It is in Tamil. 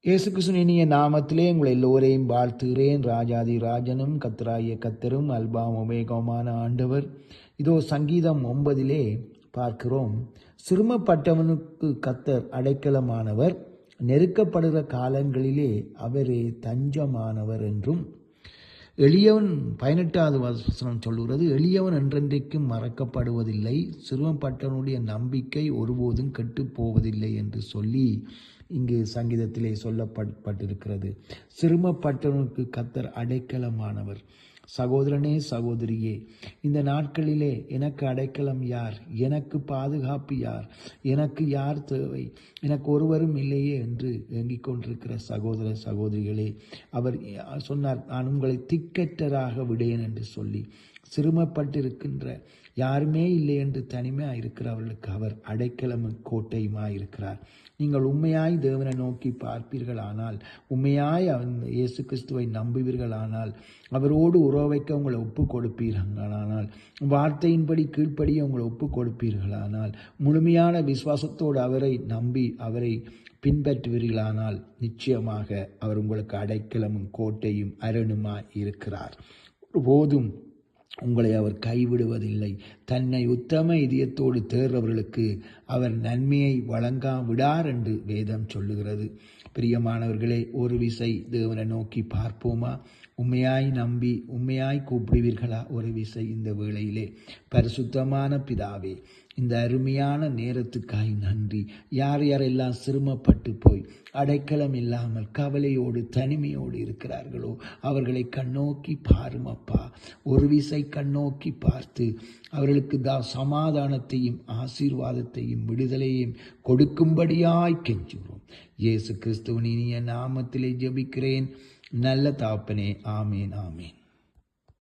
இயேசு கிறிஸ்துவின் இனிய நாமத்திலே உங்களை எல்லோரையும் வாழ்த்துகிறேன். ராஜாதி ராஜனும் கர்த்தராகிய கர்த்தரும் அல்பாவும் ஒமேகாவுமான ஆண்டவர். இதோ சங்கீதம் 9 பார்க்கிறோம். சிறுமப்பட்டவனுக்கு கர்த்தர் அடைக்கலமானவர், நெருக்கப்படுகிற காலங்களிலே அவரே தஞ்சமானவர் என்றும், எளியவன் 18வது வசனம் சொல்லுகிறது, எளியவன் என்றென்றைக்கும் மறக்கப்படுவதில்லை, சிறுமப்பட்டவனுடைய நம்பிக்கை ஒருபோதும் கெட்டு போவதில்லை என்று சொல்லி இங்கு சங்கீதத்திலே சொல்லப்பட்டிருக்கிறது. சிறுமப்பட்டவனுக்கு கர்த்தர் அடைக்கலமானவர். சகோதரனே, சகோதரியே, இந்த நாட்களிலே எனக்கு அடைக்கலம் யார், எனக்கு பாதுகாப்பு யார், எனக்கு யார் தேவை, எனக்கு ஒருவரும் இல்லையே என்று ஏங்கிக் கொண்டிருக்கிற சகோதர சகோதரிகளே, அவர் சொன்னார், நான் உங்களை திக்கற்றராக விடேன் என்று சொல்லி. சிறுமப்பட்டிருக்கின்ற, யாருமே இல்லை என்று தனிமையாக இருக்கிறவர்களுக்கு அவர் அடைக்கலமும் கோட்டையுமாய் இருக்கிறார். நீங்கள் உண்மையாய் தேவனை நோக்கி பார்ப்பீர்களானால், உண்மையாய் இயேசு கிறிஸ்துவை நம்புவீர்களானால், அவரோடு உறவு வைக்க உங்களை ஒப்பு கொடுப்பீர்களானால், வார்த்தையின்படி கீழ்ப்படிய உங்களை ஒப்பு கொடுப்பீர்களானால், முழுமையான விசுவாசத்தோடு அவரை நம்பி அவரை பின்பற்றுவீர்களானால், நிச்சயமாக அவர் உங்களுக்கு அடைக்கலமும் கோட்டையும் அரணுமாய் இருக்கிறார். ஒருபோதும் உங்களை அவர் கைவிடுவதில்லை. தன்னை உத்தம இதயத்தோடு தேர்றவர்களுக்கு அவர் நன்மையை விடார் என்று வேதம் சொல்லுகிறது. பிரியமானவர்களே, ஒரு விசை தேவனை நோக்கி பார்ப்போமா? உண்மையாய் நம்பி உண்மையாய் கூப்பிடுவீர்களா? ஒரு விசை இந்த வேளையிலே. பரிசுத்தமான பிதாவே, இந்த அருமையான நேரத்துக்காய் நன்றி. யார் யாரெல்லாம் சிறுமப்பட்டு போய் அடைக்கலம் இல்லாமல் கவலையோடு தனிமையோடு இருக்கிறார்களோ அவர்களை கண்ணோக்கி பாருமப்பா. ஒரு விசை கண்ணோக்கி பார்த்து அவர்களுக்கு சமாதானத்தையும் ஆசீர்வாதத்தையும் விடுதலையும் கொடுக்கும்படியாய் கெஞ்சுகிறோம். இயேசு கிறிஸ்துவின் இனிய நாமத்திலே ஜெபிக்கிறேன் நல்ல தகப்பனே. ஆமேன், ஆமேன்.